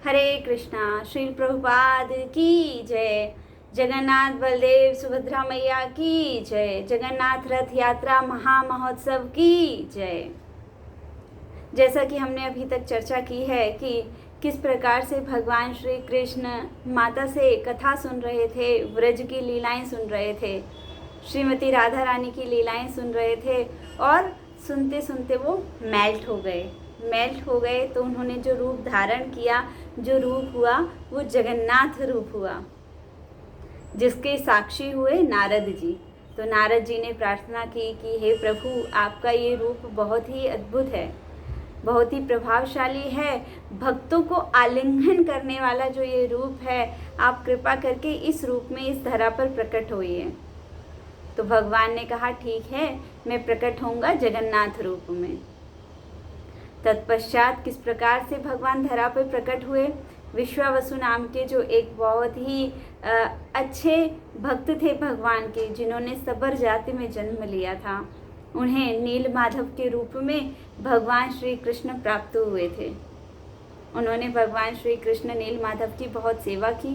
हरे कृष्णा। श्रील प्रभुपाद की जय। जगन्नाथ बलदेव सुभद्रा मैया की जय। जगन्नाथ रथ यात्रा महामहोत्सव की जय। जैसा कि हमने अभी तक चर्चा की है कि किस प्रकार से भगवान श्री कृष्ण माता से कथा सुन रहे थे, व्रज की लीलाएं सुन रहे थे, श्रीमती राधा रानी की लीलाएं सुन रहे थे और सुनते सुनते वो मेल्ट हो गए। तो उन्होंने जो रूप धारण किया, जो रूप हुआ, वो जगन्नाथ रूप हुआ, जिसके साक्षी हुए नारद जी। तो नारद जी ने प्रार्थना की कि हे प्रभु, आपका ये रूप बहुत ही अद्भुत है, बहुत ही प्रभावशाली है, भक्तों को आलिंगन करने वाला जो ये रूप है, आप कृपा करके इस रूप में इस धरा पर प्रकट होइए। तो भगवान ने कहा ठीक है, मैं प्रकट होऊंगा जगन्नाथ रूप में। तत्पश्चात किस प्रकार से भगवान धरा पर प्रकट हुए। विश्वावसु नाम के जो एक बहुत ही अच्छे भक्त थे भगवान के, जिन्होंने सबर जाति में जन्म लिया था, उन्हें नील माधव के रूप में भगवान श्री कृष्ण प्राप्त हुए थे। उन्होंने भगवान श्री कृष्ण नील माधव की बहुत सेवा की।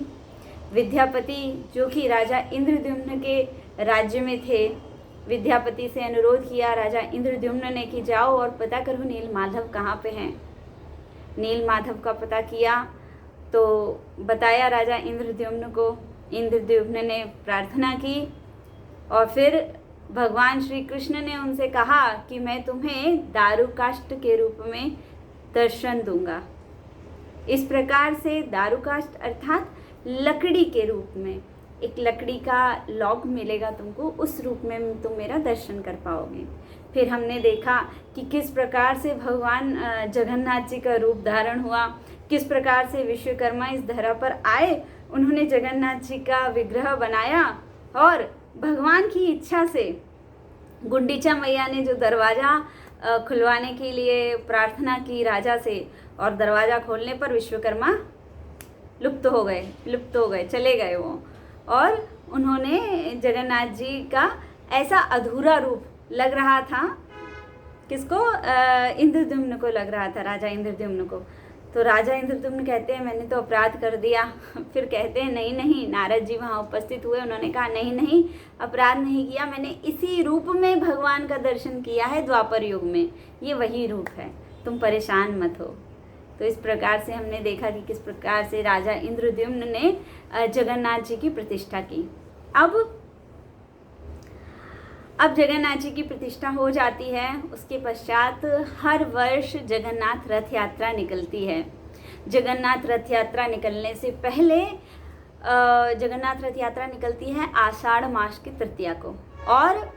विद्यापति जो कि राजा इंद्रद्युम्न के राज्य में थे, विद्यापति से अनुरोध किया राजा इंद्रद्युम्न ने कि जाओ और पता करो नील माधव कहाँ पे हैं। नील माधव का पता किया तो बताया राजा इंद्रद्युम्न को। इंद्रद्युम्न ने प्रार्थना की और फिर भगवान श्री कृष्ण ने उनसे कहा कि मैं तुम्हें दारुकाष्ठ के रूप में दर्शन दूंगा। इस प्रकार से दारुकाष्ठ अर्थात लकड़ी के रूप में, एक लकड़ी का लॉग मिलेगा तुमको, उस रूप में तुम मेरा दर्शन कर पाओगे। फिर हमने देखा कि किस प्रकार से भगवान जगन्नाथ जी का रूप धारण हुआ, किस प्रकार से विश्वकर्मा इस धरा पर आए, उन्होंने जगन्नाथ जी का विग्रह बनाया और भगवान की इच्छा से गुंडीचा मैया ने जो दरवाज़ा खुलवाने के लिए प्रार्थना की राजा से, और दरवाज़ा खोलने पर विश्वकर्मा लुप्त हो गए, चले गए वो। और उन्होंने जगन्नाथ जी का ऐसा अधूरा रूप लग रहा था, किसको? इंद्रद्युम्न को लग रहा था, राजा इंद्रद्युम्न को। तो राजा इंद्रद्युम्न कहते हैं मैंने तो अपराध कर दिया। फिर कहते हैं नहीं, नारद जी वहाँ उपस्थित हुए, उन्होंने कहा नहीं, अपराध नहीं किया, मैंने इसी रूप में भगवान का दर्शन किया है द्वापर युग में, ये वही रूप है, तुम परेशान मत हो। तो इस प्रकार से हमने देखा कि किस प्रकार से राजा इंद्रद्युम्न ने जगन्नाथ जी की प्रतिष्ठा की। अब जगन्नाथ जी की प्रतिष्ठा हो जाती है। उसके पश्चात हर वर्ष जगन्नाथ रथ यात्रा निकलती है। जगन्नाथ रथ यात्रा निकलने से पहले जगन्नाथ रथ यात्रा निकलती है आषाढ़ मास की तृतीया को, और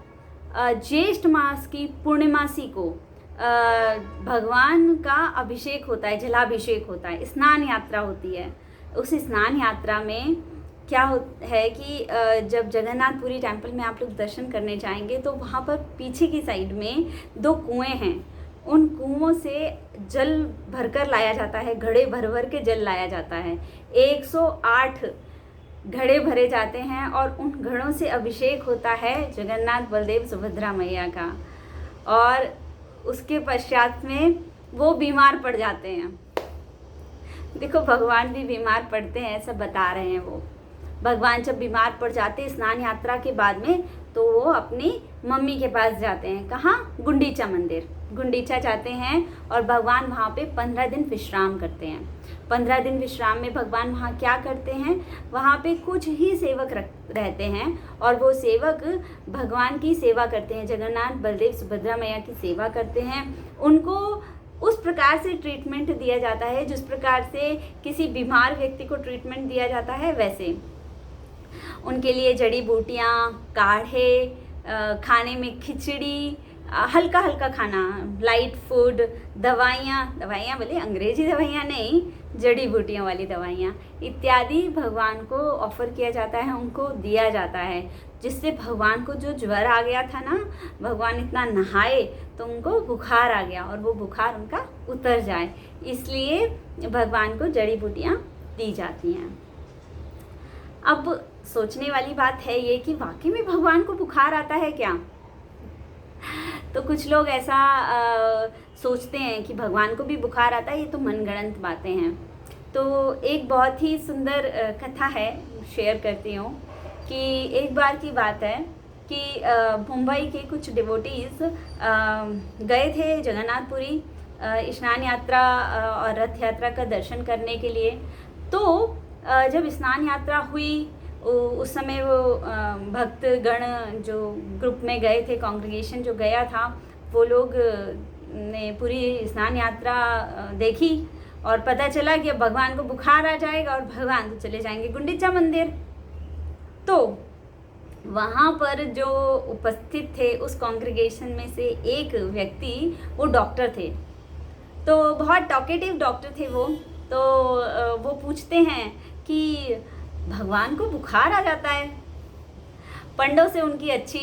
ज्येष्ठ मास की पूर्णिमासी को भगवान का अभिषेक होता है, जलाभिषेक होता है, स्नान यात्रा होती है। उस स्नान यात्रा में क्या है कि जब जगन्नाथपुरी टेम्पल में आप लोग दर्शन करने जाएंगे तो वहाँ पर पीछे की साइड में 2 कुएं हैं। उन कुओं से जल भरकर लाया जाता है, घड़े भर के जल लाया जाता है। 108 घड़े भरे जाते हैं और उन घड़ों से अभिषेक होता है जगन्नाथ बलदेव सुभद्रा मैया का। और उसके पश्चात में वो बीमार पड़ जाते हैं। देखो, भगवान भी बीमार पड़ते हैं, ऐसा बता रहे हैं वो। भगवान जब बीमार पड़ जाते हैं स्नान यात्रा के बाद में, तो वो अपनी मम्मी के पास जाते हैं। कहाँ? गुंडीचा मंदिर, गुंडीचा जाते हैं और भगवान वहाँ पे 15 दिन विश्राम करते हैं। 15 दिन विश्राम में भगवान वहाँ क्या करते हैं? वहाँ पे कुछ ही सेवक रहते हैं और वो सेवक भगवान की सेवा करते हैं, जगन्नाथ बलदेव सुभद्रा मैया की सेवा करते हैं। उनको उस प्रकार से ट्रीटमेंट दिया जाता है जिस प्रकार से किसी बीमार व्यक्ति को ट्रीटमेंट दिया जाता है, वैसे उनके लिए जड़ी बूटियाँ, काढ़े, खाने में खिचड़ी, हल्का खाना, लाइट फूड, दवाइयाँ बोले अंग्रेजी दवाइयाँ नहीं, जड़ी बूटियों वाली दवाइयाँ इत्यादि भगवान को ऑफर किया जाता है, उनको दिया जाता है, जिससे भगवान को जो ज्वर आ गया था ना, भगवान इतना नहाए तो उनको बुखार आ गया और वो बुखार उनका उतर जाए, इसलिए भगवान को जड़ी बूटियाँ दी जाती हैं। अब सोचने वाली बात है ये कि वाकई में भगवान को बुखार आता है क्या? तो कुछ लोग ऐसा सोचते हैं कि भगवान को भी बुखार आता है, ये तो मनगढ़ंत बातें हैं। तो एक बहुत ही सुंदर कथा है, शेयर करती हूँ कि एक बार की बात है कि मुंबई के कुछ डिवोटीज़ गए थे जगन्नाथपुरी स्नान यात्रा और रथ यात्रा का दर्शन करने के लिए। तो जब स्नान यात्रा हुई उस समय वो भक्तगण जो ग्रुप में गए थे, कांग्रेगेशन जो गया था, वो लोग ने पूरी स्नान यात्रा देखी और पता चला कि अब भगवान को बुखार आ जाएगा और भगवान तो चले जाएंगे गुंडीचा मंदिर। तो वहाँ पर जो उपस्थित थे उस कांग्रेगेशन में से एक व्यक्ति, वो डॉक्टर थे, तो बहुत टॉकेटिव डॉक्टर थे वो। तो वो पूछते हैं कि भगवान को बुखार आ जाता है। पंडों से उनकी अच्छी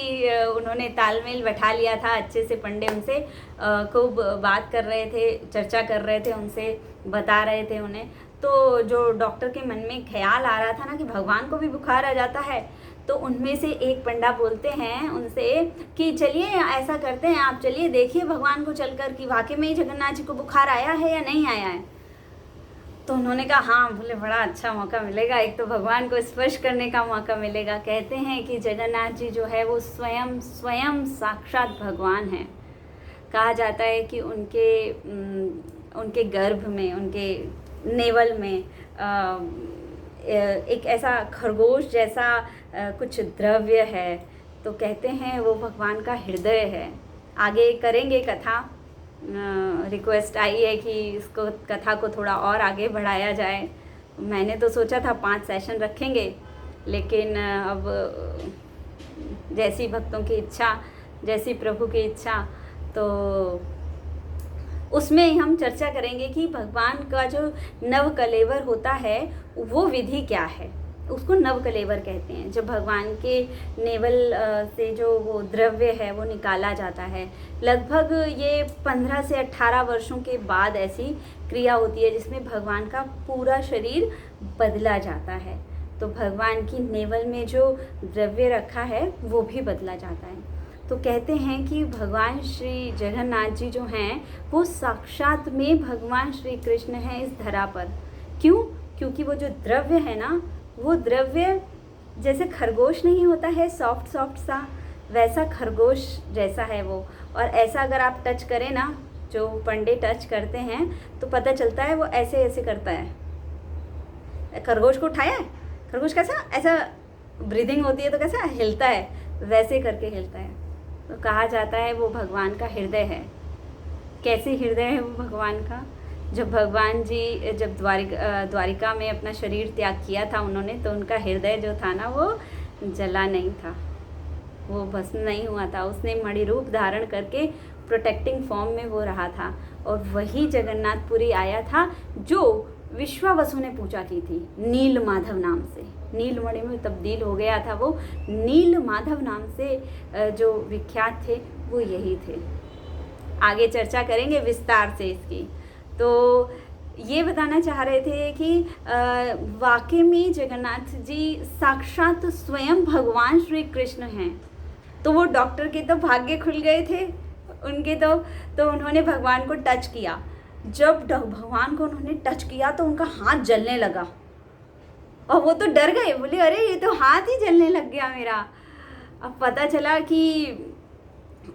उन्होंने तालमेल बैठा लिया था, अच्छे से पंडे उनसे खूब बात कर रहे थे, चर्चा कर रहे थे, उनसे बता रहे थे उन्हें। तो जो डॉक्टर के मन में ख्याल आ रहा था ना कि भगवान को भी बुखार आ जाता है, तो उनमें से एक पंडा बोलते हैं उनसे कि चलिए ऐसा करते हैं, आप चलिए देखिए भगवान को चलकर कि वाकई में ही जगन्नाथ जी को बुखार आया है या नहीं आया है। तो उन्होंने कहा हाँ, बोले बड़ा अच्छा मौका मिलेगा, एक तो भगवान को स्पर्श करने का मौका मिलेगा। कहते हैं कि जगन्नाथ जी जो है वो स्वयं साक्षात भगवान है। कहा जाता है कि उनके गर्भ में, उनके नेवल में एक ऐसा खरगोश जैसा कुछ द्रव्य है। तो कहते हैं वो भगवान का हृदय है। आगे करेंगे कथा, रिक्वेस्ट आई है कि इसको कथा को थोड़ा और आगे बढ़ाया जाए। मैंने तो सोचा था 5 सेशन रखेंगे, लेकिन अब जैसी भक्तों की इच्छा, जैसी प्रभु की इच्छा, तो उसमें हम चर्चा करेंगे कि भगवान का जो नवकलेवर होता है वो विधि क्या है। उसको नवकलेवर कहते हैं। जब भगवान के नेवल से जो वो द्रव्य है वो निकाला जाता है, लगभग ये 15 से 18 वर्षों के बाद ऐसी क्रिया होती है जिसमें भगवान का पूरा शरीर बदला जाता है। तो भगवान की नेवल में जो द्रव्य रखा है वो भी बदला जाता है। तो कहते हैं कि भगवान श्री जगन्नाथ जी जो हैं वो साक्षात में भगवान श्री कृष्ण हैं इस धरा पर। क्यों? क्योंकि वो जो द्रव्य है ना, वो द्रव्य जैसे खरगोश नहीं होता है सॉफ्ट सा, वैसा खरगोश जैसा है वो। और ऐसा अगर आप टच करें ना, जो पंडे टच करते हैं तो पता चलता है वो ऐसे ऐसे करता है। खरगोश को उठाया है, खरगोश कैसा ऐसा ब्रीदिंग होती है तो कैसा हिलता है, वैसे करके हिलता है। तो कहा जाता है वो भगवान का हृदय है। कैसे हृदय है वो भगवान का? जब भगवान जी जब द्वारिका में अपना शरीर त्याग किया था उन्होंने, तो उनका हृदय जो था ना वो जला नहीं था, वो भस्म नहीं हुआ था। उसने मणि रूप धारण करके प्रोटेक्टिंग फॉर्म में वो रहा था। और वही जगन्नाथपुरी आया था जो विश्वावसु ने पूजा की थी नील माधव नाम से। नीलमणि में तब्दील हो गया था वो। नील माधव नाम से जो विख्यात थे वो यही थे। आगे चर्चा करेंगे विस्तार से इसकी। तो ये बताना चाह रहे थे कि वाकई में जगन्नाथ जी साक्षात स्वयं भगवान श्री कृष्ण हैं। तो वो डॉक्टर के तो भाग्य खुल गए थे उनके। तो उन्होंने भगवान को टच किया। जब भगवान को उन्होंने टच किया तो उनका हाथ जलने लगा और वो तो डर गए, बोले अरे ये तो हाथ ही जलने लग गया मेरा। अब पता चला कि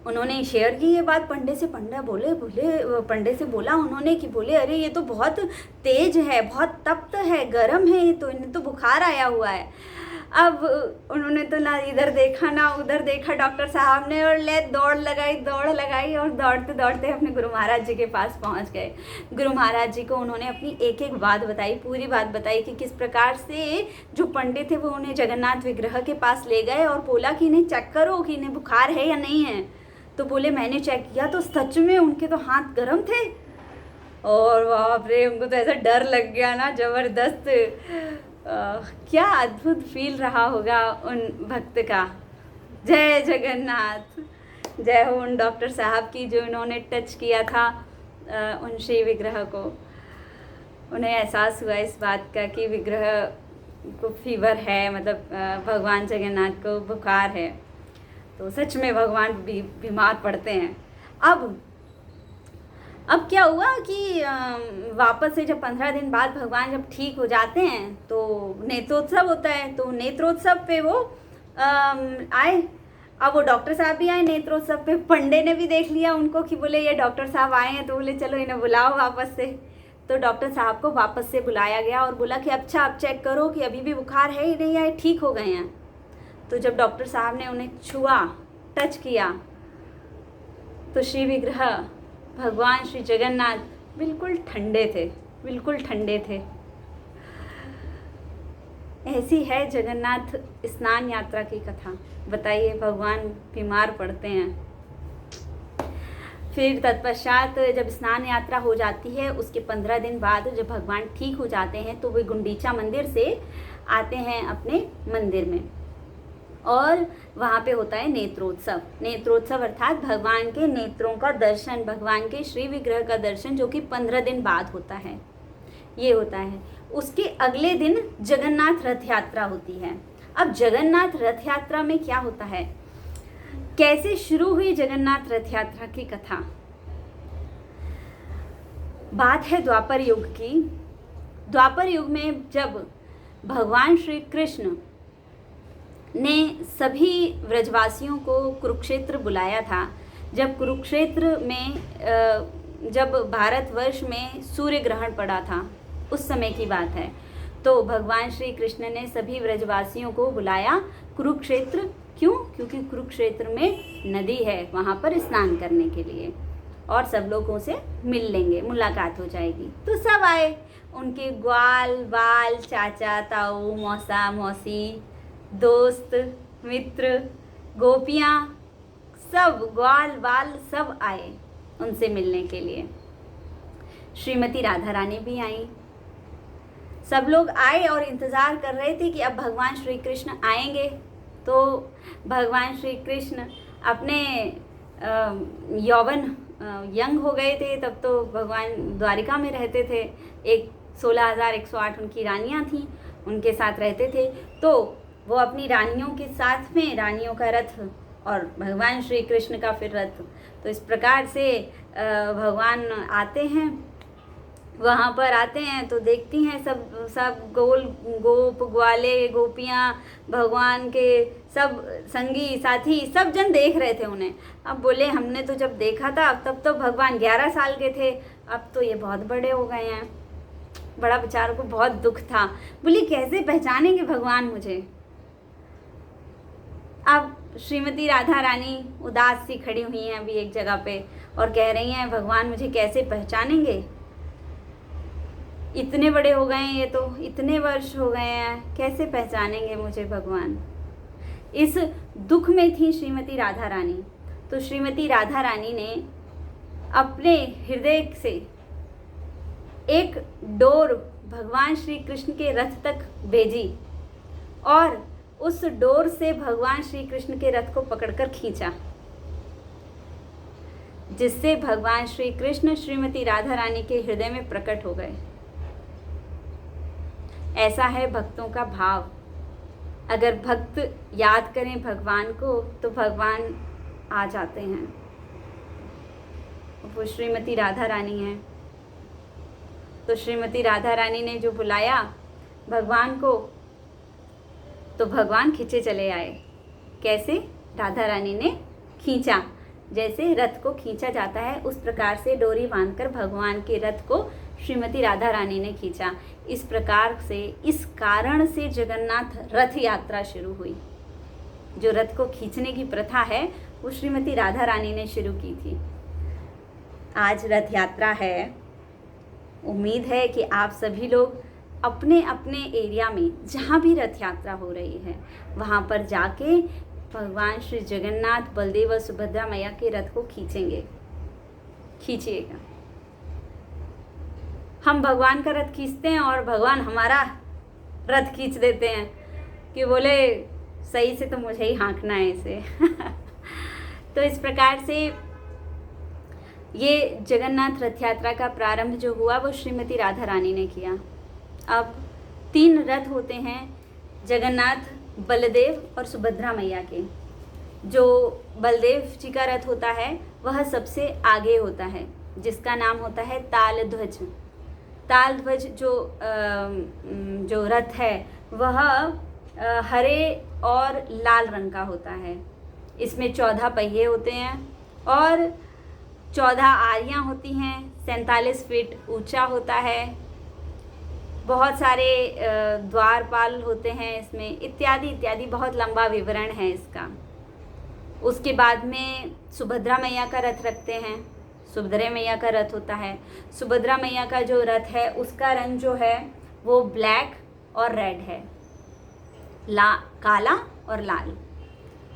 उन्होंने शेयर की ये बात पंडे से। पंडे से बोला उन्होंने कि बोले अरे ये तो बहुत तेज है, बहुत तप्त है, गर्म है, ये तो इन्हें तो बुखार आया हुआ है। अब उन्होंने तो ना इधर देखा ना उधर देखा डॉक्टर साहब ने, और दौड़ लगाई और दौड़ते दौड़ते अपने गुरु महाराज जी के पास पहुंच गए। गुरु महाराज जी को उन्होंने अपनी एक एक बात बताई, पूरी बात बताई कि किस प्रकार से जो पंडित थे वो उन्हें जगन्नाथ विग्रह के पास ले गए और बोला कि इन्हें चेक करो कि इन्हें बुखार है या नहीं है। तो बोले मैंने चेक किया तो सच में उनके तो हाथ गर्म थे। और बाप रे, उनको तो ऐसा डर लग गया ना, ज़बरदस्त। क्या अद्भुत फील रहा होगा उन भक्त का। जय जगन्नाथ, जय हो उन डॉक्टर साहब की जो इन्होंने टच किया था उन श्री विग्रह को। उन्हें एहसास हुआ इस बात का कि विग्रह को फीवर है, मतलब भगवान जगन्नाथ को बुखार है। तो सच में भगवान बीमार पड़ते हैं। अब क्या हुआ कि वापस से जब 15 दिन बाद भगवान जब ठीक हो जाते हैं तो नेत्रोत्सव होता है। तो नेत्रोत्सव पे वो आए। अब वो डॉक्टर साहब भी आए नेत्रोत्सव पे। पंडे ने भी देख लिया उनको कि बोले ये डॉक्टर साहब आए हैं, तो बोले चलो इन्हें बुलाओ वापस से। तो डॉक्टर साहब को वापस से बुलाया गया और बोला कि अच्छा आप चेक करो कि अभी भी बुखार है ही नहीं है, ठीक हो गए हैं। तो जब डॉक्टर साहब ने उन्हें छुआ, टच किया, तो श्री विग्रह भगवान श्री जगन्नाथ बिल्कुल ठंडे थे, बिल्कुल ठंडे थे। ऐसी है जगन्नाथ स्नान यात्रा की कथा। बताइए, भगवान बीमार पड़ते हैं। फिर तत्पश्चात जब स्नान यात्रा हो जाती है, उसके 15 दिन बाद जब भगवान ठीक हो जाते हैं तो वे गुंडीचा मंदिर से आते हैं अपने मंदिर में, और वहाँ पे होता है नेत्रोत्सव। नेत्रोत्सव अर्थात भगवान के नेत्रों का दर्शन, भगवान के श्री विग्रह का दर्शन, जो कि 15 दिन बाद होता है, ये होता है। उसके अगले दिन जगन्नाथ रथ यात्रा होती है। अब जगन्नाथ रथ यात्रा में क्या होता है, कैसे शुरू हुई जगन्नाथ रथ यात्रा की कथा। बात है द्वापर युग की। द्वापर युग में जब भगवान श्री कृष्ण ने सभी व्रजवासियों को कुरुक्षेत्र बुलाया था, जब कुरुक्षेत्र में जब भारतवर्ष में सूर्य ग्रहण पड़ा था, उस समय की बात है। तो भगवान श्री कृष्ण ने सभी व्रजवासियों को बुलाया कुरुक्षेत्र। क्यों? क्योंकि कुरुक्षेत्र में नदी है, वहाँ पर स्नान करने के लिए, और सब लोगों से मिल लेंगे, मुलाकात हो जाएगी। तो सब आए, उनके ग्वाल बाल, चाचा ताऊ, मौसा मौसी, दोस्त मित्र, गोपियाँ, सब ग्वाल बाल सब आए उनसे मिलने के लिए। श्रीमती राधा रानी भी आई। सब लोग आए और इंतज़ार कर रहे थे कि अब भगवान श्री कृष्ण आएंगे। तो भगवान श्री कृष्ण अपने यौवन यंग हो गए थे, तब तो भगवान द्वारिका में रहते थे। 16,108 उनकी रानियां थीं, उनके साथ रहते थे। तो वो अपनी रानियों के साथ में, रानियों का रथ और भगवान श्री कृष्ण का फिर रथ, तो इस प्रकार से भगवान आते हैं, वहाँ पर आते हैं तो देखती हैं सब गोप ग्वाले गोपियाँ, भगवान के सब संगी साथी सब जन देख रहे थे उन्हें। अब बोले हमने तो जब देखा था तब तो भगवान 11 साल के थे, अब तो ये बहुत बड़े हो गए हैं। बड़ा बेचारों को बहुत दुख था। बोली कैसे पहचानेंगे भगवान मुझे। अब श्रीमती राधा रानी उदास सी खड़ी हुई हैं अभी एक जगह पे और कह रही हैं भगवान मुझे कैसे पहचानेंगे, इतने बड़े हो गए हैं, ये तो इतने वर्ष हो गए हैं, कैसे पहचानेंगे मुझे भगवान। इस दुख में थी श्रीमती राधा रानी। तो श्रीमती राधा रानी ने अपने हृदय से एक डोर भगवान श्री कृष्ण के रथ तक भेजी और उस डोर से भगवान श्री कृष्ण के रथ को पकड़कर खींचा, जिससे भगवान श्री कृष्ण श्रीमती राधा रानी के हृदय में प्रकट हो गए। ऐसा है भक्तों का भाव। अगर भक्त याद करें भगवान को तो भगवान आ जाते हैं। वो श्रीमती राधा रानी हैं। तो श्रीमती राधा रानी ने जो बुलाया भगवान को, तो भगवान खींचे चले आए। कैसे? राधा रानी ने खींचा, जैसे रथ को खींचा जाता है उस प्रकार से डोरी बांधकर भगवान के रथ को श्रीमती राधा रानी ने खींचा। इस प्रकार से, इस कारण से जगन्नाथ रथ यात्रा शुरू हुई। जो रथ को खींचने की प्रथा है वो श्रीमती राधा रानी ने शुरू की थी। आज रथ यात्रा है। उम्मीद है कि आप सभी लोग अपने अपने एरिया में जहाँ भी रथ यात्रा हो रही है वहाँ पर जाके भगवान श्री जगन्नाथ, बलदेव और सुभद्रा मैया के रथ को खींचेंगे। खींचिएगा। हम भगवान का रथ खींचते हैं और भगवान हमारा रथ खींच देते हैं कि बोले सही से तो मुझे ही हाँकना है इसे। तो इस प्रकार से ये जगन्नाथ रथ यात्रा का प्रारंभ जो हुआ वो श्रीमती राधा रानी ने किया। अब 3 रथ होते हैं जगन्नाथ, बलदेव और सुभद्रा मैया के। जो बलदेव जी का रथ होता है वह सबसे आगे होता है, जिसका नाम होता है ताल ध्वज। तालध्वज जो रथ है वह हरे और लाल रंग का होता है। इसमें 14 पहिए होते हैं और 14 आरियाँ होती हैं। 47 फीट ऊंचा होता है। बहुत सारे द्वारपाल होते हैं इसमें, इत्यादि इत्यादि। बहुत लंबा विवरण है इसका। उसके बाद में सुभद्रा मैया का रथ रखते हैं। सुभद्रा मैया का रथ होता है। सुभद्रा मैया का जो रथ है उसका रंग जो है वो ब्लैक और रेड है, काला और लाल।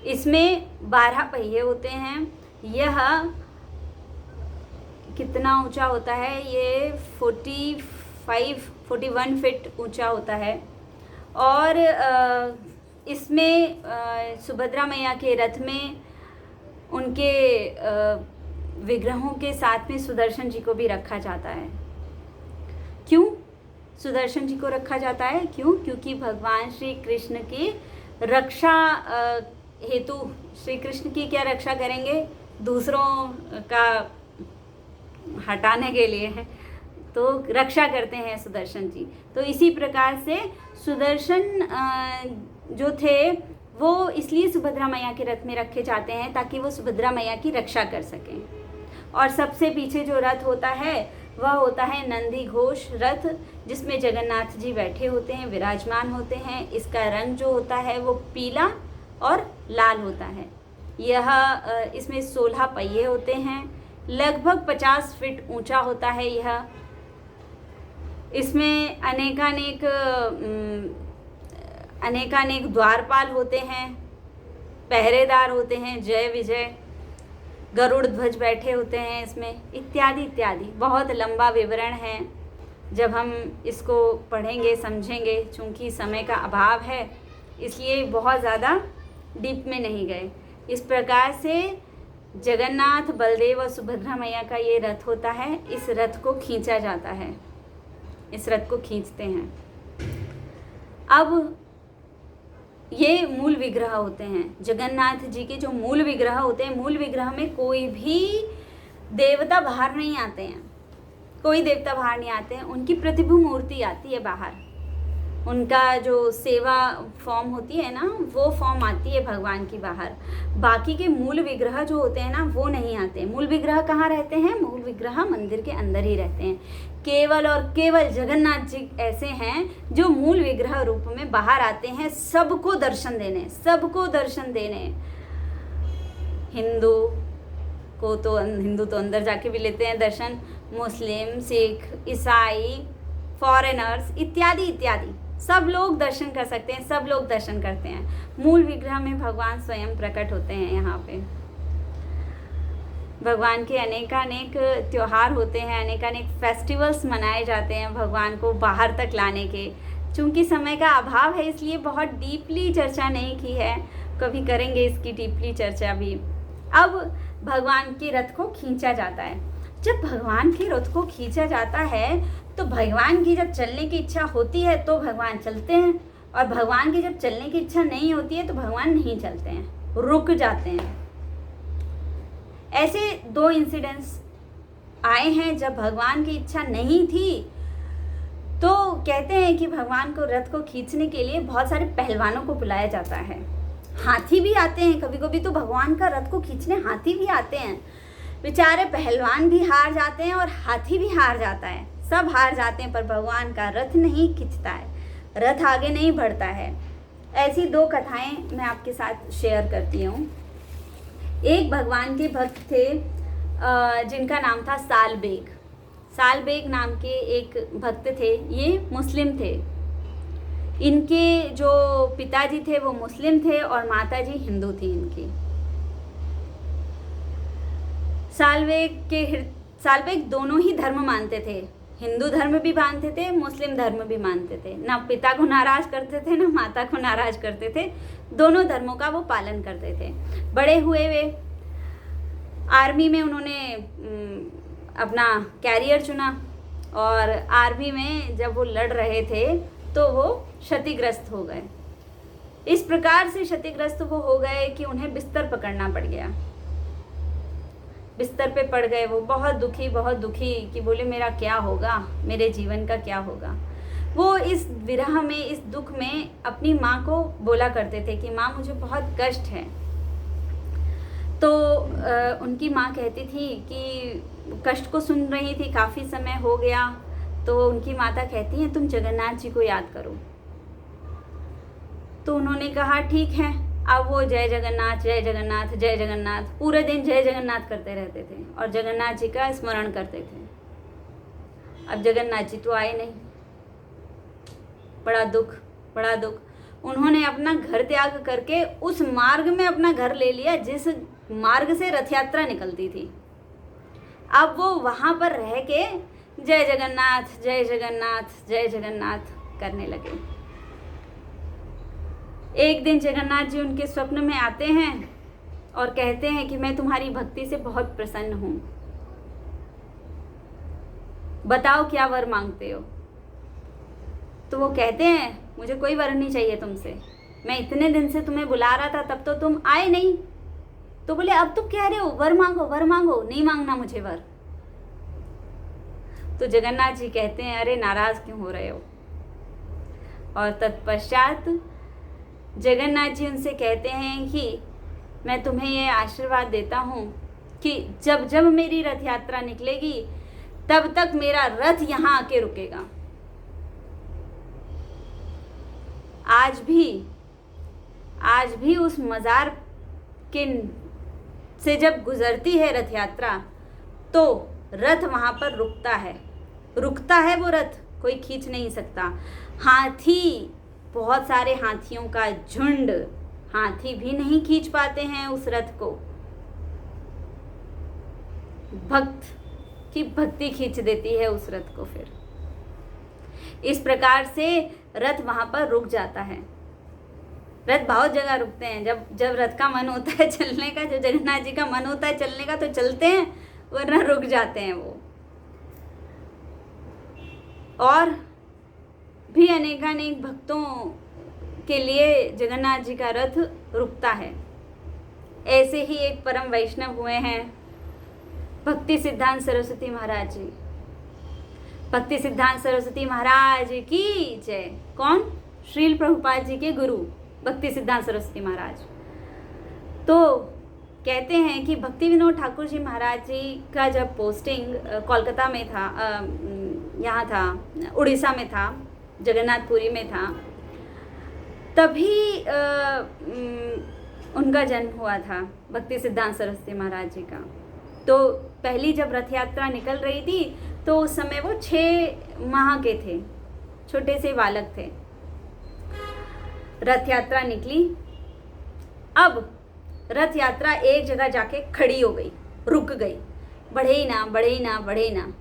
इसमें 12 पहिए होते हैं। यह कितना ऊंचा होता है? ये 41 फीट ऊंचा होता है। और इसमें सुभद्रा मैया के रथ में उनके विग्रहों के साथ में सुदर्शन जी को भी रखा जाता है। क्यों सुदर्शन जी को रखा जाता है? क्योंकि भगवान श्री कृष्ण की रक्षा हेतु, श्री कृष्ण की क्या रक्षा करेंगे? दूसरों का हटाने के लिए है, तो रक्षा करते हैं सुदर्शन जी। तो इसी प्रकार से सुदर्शन जो थे वो इसलिए सुभद्रा मैया के रथ में रखे जाते हैं ताकि वो सुभद्रा मैया की रक्षा कर सकें। और सबसे पीछे जो रथ होता है वह होता है नंदी घोष रथ, जिसमें जगन्नाथ जी बैठे होते हैं, विराजमान होते हैं। इसका रंग जो होता है वो पीला और लाल होता है। यह इसमें 16 पहिए होते हैं। लगभग 50 फीट ऊंचा होता है यह। इसमें अनेकानेक द्वारपाल होते हैं, पहरेदार होते हैं, जय विजय, गरुड़ ध्वज बैठे होते हैं इसमें, इत्यादि इत्यादि। बहुत लंबा विवरण है। जब हम इसको पढ़ेंगे समझेंगे, चूँकि समय का अभाव है इसलिए बहुत ज़्यादा डीप में नहीं गए। इस प्रकार से जगन्नाथ, बलदेव और सुभद्रा मैया का ये रथ होता है। इस रथ को खींचा जाता है, इस रथ को खींचते हैं। अब ये मूल विग्रह होते हैं जगन्नाथ जी के। जो मूल विग्रह होते हैं, मूल विग्रह में कोई भी देवता बाहर नहीं आते हैं, कोई देवता बाहर नहीं आते हैं। उनकी प्रतिभू मूर्ति आती है बाहर। उनका जो सेवा फॉर्म होती है ना, वो फॉर्म आती है भगवान की बाहर। बाकी के मूल विग्रह जो होते हैं ना वो नहीं आते। मूल विग्रह कहाँ रहते हैं? मूल विग्रह मंदिर के अंदर ही रहते हैं। केवल और केवल जगन्नाथ जी ऐसे हैं जो मूल विग्रह रूप में बाहर आते हैं, सबको दर्शन देने, सबको दर्शन देने। हिंदू तो अंदर जाके भी लेते हैं दर्शन, मुस्लिम, सिख, ईसाई, फॉरेनर्स इत्यादि इत्यादि, सब लोग दर्शन कर सकते हैं, सब लोग दर्शन करते हैं। मूल विग्रह में भगवान स्वयं प्रकट होते हैं। यहाँ पे भगवान के अनेकानेक त्योहार होते हैं, अनेकानेक फेस्टिवल्स मनाए जाते हैं भगवान को बाहर तक लाने के। चूँकि समय का अभाव है इसलिए बहुत डीपली चर्चा नहीं की है, कभी करेंगे इसकी डीपली चर्चा भी। अब भगवान के रथ को खींचा जाता है। जब भगवान के रथ को खींचा जाता है तो भगवान की जब चलने की इच्छा होती है तो भगवान चलते हैं, और भगवान की जब चलने की इच्छा नहीं होती है तो भगवान नहीं चलते हैं, रुक जाते हैं। ऐसे 2 इंसिडेंट्स आए हैं जब भगवान की इच्छा नहीं थी। तो कहते हैं कि भगवान को रथ को खींचने के लिए बहुत सारे पहलवानों को बुलाया जाता है। हाथी भी आते हैं कभी कभी, तो भगवान का रथ को खींचने हाथी भी आते हैं। बेचारे पहलवान भी हार जाते हैं और हाथी भी हार जाता है, सब हार जाते हैं, पर भगवान का रथ नहीं खिंचता है, रथ आगे नहीं बढ़ता है। ऐसी 2 कथाएं मैं आपके साथ शेयर करती हूँ। एक भगवान के भक्त थे जिनका नाम था सालबेग। सालबेग नाम के एक भक्त थे, ये मुस्लिम थे। इनके जो पिताजी थे वो मुस्लिम थे और माताजी हिंदू थी इनकी। सालबेग दोनों ही धर्म मानते थे, हिंदू धर्म भी मानते थे, मुस्लिम धर्म भी मानते थे। ना पिता को नाराज करते थे ना माता को नाराज करते थे, दोनों धर्मों का वो पालन करते थे। बड़े हुए वे आर्मी में उन्होंने अपना कैरियर चुना, और आर्मी में जब वो लड़ रहे थे तो वो क्षतिग्रस्त हो गए। इस प्रकार से क्षतिग्रस्त वो हो गए कि उन्हें बिस्तर पकड़ना पड़ गया। बिस्तर पे पड़ गए, वो बहुत दुखी कि बोले मेरा क्या होगा, मेरे जीवन का क्या होगा। वो इस विरह में, इस दुख में अपनी माँ को बोला करते थे कि माँ मुझे बहुत कष्ट है। तो उनकी माँ कहती थी कि कष्ट को सुन रही थी, काफ़ी समय हो गया, तो उनकी माता कहती हैं तुम जगन्नाथ जी को याद करो। तो उन्होंने कहा ठीक है। अब वो जय जगन्नाथ जय जगन्नाथ जय जगन्नाथ पूरे दिन जय जगन्नाथ करते रहते थे और जगन्नाथ जी का स्मरण करते थे। अब जगन्नाथ जी तो आए नहीं, बड़ा दुख, बड़ा दुख। उन्होंने अपना घर त्याग करके उस मार्ग में अपना घर ले लिया जिस मार्ग से रथ यात्रा निकलती थी। अब वो वहाँ पर रह के जय जगन्नाथ जय जगन्नाथ जय जगन्नाथ करने लगे। एक दिन जगन्नाथ जी उनके स्वप्न में आते हैं और कहते हैं कि मैं तुम्हारी भक्ति से बहुत प्रसन्न हूँ, बताओ क्या वर मांगते हो। तो वो कहते हैं मुझे कोई वर नहीं चाहिए तुमसे, मैं इतने दिन से तुम्हें बुला रहा था तब तो तुम आए नहीं। तो बोले अब तुम कह रहे हो वर मांगो वर मांगो, नहीं मांगना मुझे वर। तो जगन्नाथ जी कहते हैं अरे नाराज क्यों हो रहे हो। और तत्पश्चात जगन्नाथ जी उनसे कहते हैं कि मैं तुम्हें ये आशीर्वाद देता हूँ कि जब जब मेरी रथ यात्रा निकलेगी तब तक मेरा रथ यहाँ आके रुकेगा। आज भी उस मज़ार के से जब गुजरती है रथ यात्रा तो रथ वहाँ पर रुकता है वो रथ, कोई खींच नहीं सकता। हाथी, बहुत सारे हाथियों का झुंड, हाथी भी नहीं खींच पाते हैं उस रथ को। भक्त की भक्ति खींच देती है उस रथ को। फिर इस प्रकार से रथ वहाँ पर रुक जाता है। रथ बहुत जगह रुकते हैं, जब रथ का मन होता है चलने का, जब जगन्नाथ जी का मन होता है चलने का तो चलते हैं, वरना रुक जाते हैं वो। और भी अनेकानेक भक्तों के लिए जगन्नाथ जी का रथ रुकता है। ऐसे ही एक परम वैष्णव हुए हैं भक्ति सिद्धांत सरस्वती महाराज जी। भक्ति सिद्धांत सरस्वती महाराज की जय। कौन? श्रील प्रभुपाद जी के गुरु भक्ति सिद्धांत सरस्वती महाराज। तो कहते हैं कि भक्ति विनोद ठाकुर जी महाराज जी का जब पोस्टिंग कोलकाता में था, यहाँ था, उड़ीसा में था, जगन्नाथपुरी में था, तभी उनका जन्म हुआ था भक्ति सिद्धांत सरस्वती महाराज जी का। तो पहली जब रथ यात्रा निकल रही थी तो उस समय वो 6 माह के थे, छोटे से बालक थे। रथ यात्रा निकली। अब रथ यात्रा एक जगह जाके खड़ी हो गई, रुक गई। बढ़े ही ना।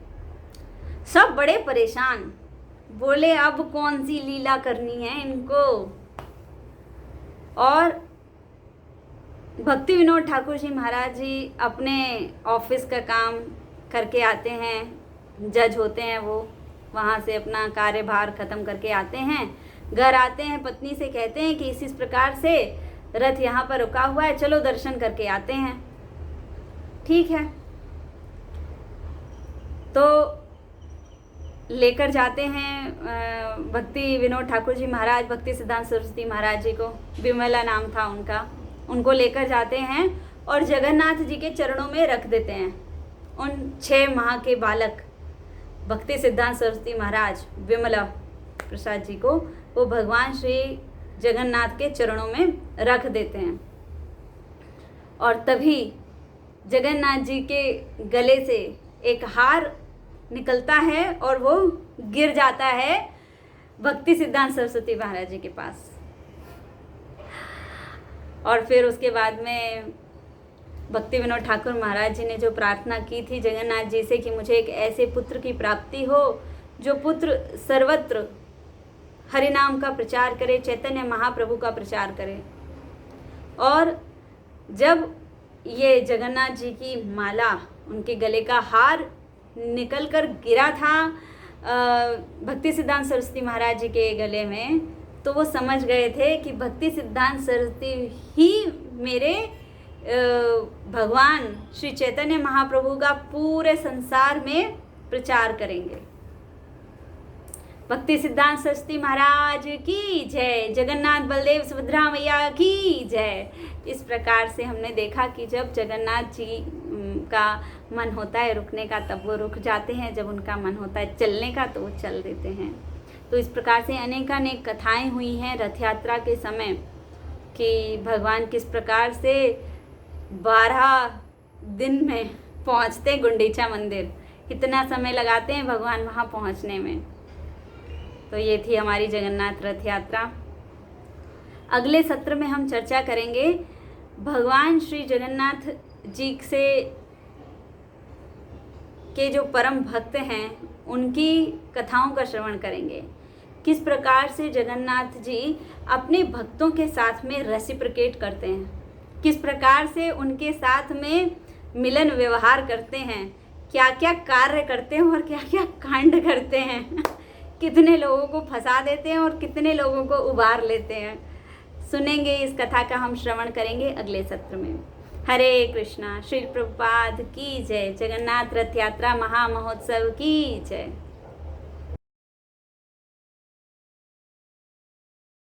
सब बड़े परेशान, बोले अब कौन सी लीला करनी है इनको। और भक्ति विनोद ठाकुर जी महाराज जी अपने ऑफिस का काम करके आते हैं, जज होते हैं वो, वहाँ से अपना कार्यभार ख़त्म करके आते हैं, घर आते हैं, पत्नी से कहते हैं कि इस प्रकार से रथ यहाँ पर रुका हुआ है, चलो दर्शन करके आते हैं। ठीक है, तो लेकर जाते हैं भक्ति विनोद ठाकुर जी महाराज भक्ति सिद्धांत सरस्वती महाराज जी को, विमला नाम था उनका, उनको लेकर जाते हैं और जगन्नाथ जी के चरणों में रख देते हैं। उन 6 माह के बालक भक्ति सिद्धांत सरस्वती महाराज विमला प्रसाद जी को वो भगवान श्री जगन्नाथ के चरणों में रख देते हैं। और तभी जगन्नाथ जी के गले से एक हार निकलता है और वो गिर जाता है भक्ति सिद्धांत सरस्वती महाराज जी के पास। और फिर उसके बाद में भक्ति विनोद ठाकुर महाराज जी ने जो प्रार्थना की थी जगन्नाथ जी से कि मुझे एक ऐसे पुत्र की प्राप्ति हो जो पुत्र सर्वत्र हरिनाम का प्रचार करे, चैतन्य महाप्रभु का प्रचार करे। और जब ये जगन्नाथ जी की माला, उनके गले का हार निकल कर गिरा था भक्ति सिद्धांत सरस्वती महाराज जी के गले में, तो वो समझ गए थे कि भक्ति सिद्धांत सरस्वती ही मेरे भगवान श्री चैतन्य महाप्रभु का पूरे संसार में प्रचार करेंगे। भक्ति सिद्धांत सरस्वती महाराज की जय, जगन्नाथ बलदेव सुभद्रा मैया की जय। इस प्रकार से हमने देखा कि जब जगन्नाथ जी का मन होता है रुकने का तब वो रुक जाते हैं, जब उनका मन होता है चलने का तो वो चल देते हैं। तो इस प्रकार से अनेकानेक कथाएं हुई हैं रथ यात्रा के समय कि भगवान किस प्रकार से 12 दिन में पहुंचते गुंडीचा मंदिर, कितना समय लगाते हैं भगवान वहां पहुंचने में। तो ये थी हमारी जगन्नाथ रथ यात्रा। अगले सत्र में हम चर्चा करेंगे भगवान श्री जगन्नाथ जी से के जो परम भक्त हैं उनकी कथाओं का श्रवण करेंगे। किस प्रकार से जगन्नाथ जी अपने भक्तों के साथ में रेसिप्रोकेट करते हैं, किस प्रकार से उनके साथ में मिलन व्यवहार करते हैं, क्या क्या कार्य करते हैं और क्या क्या कांड करते हैं कितने लोगों को फंसा देते हैं और कितने लोगों को उबार लेते हैं। सुनेंगे, इस कथा का हम श्रवण करेंगे अगले सत्र में। हरे कृष्णा। श्री प्रभुपाद की जय। जगन्नाथ रथ यात्रा महामहोत्सव की जय।